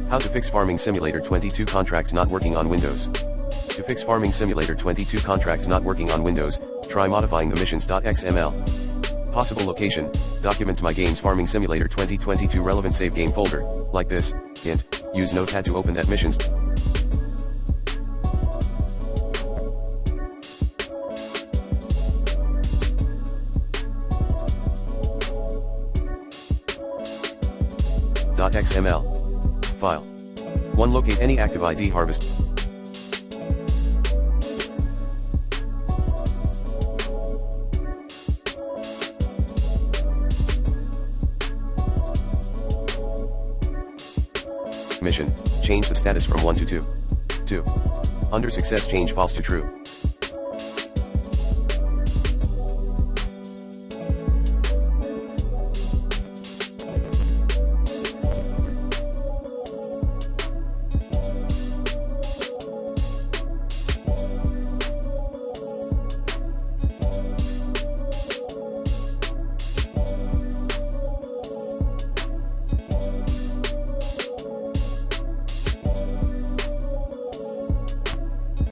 How to fix Farming Simulator 22 contracts not working on Windows. To fix Farming Simulator 22 contracts not working on Windows, try modifying the missions.xml. Possible location, documents My Games Farming Simulator 2022 relevant save game folder, like this, int, use notepad to open that missions. .xml. File. 1. Locate any active ID harvest. Mission, change the status from 1 to 2. 2. Under success change false to true.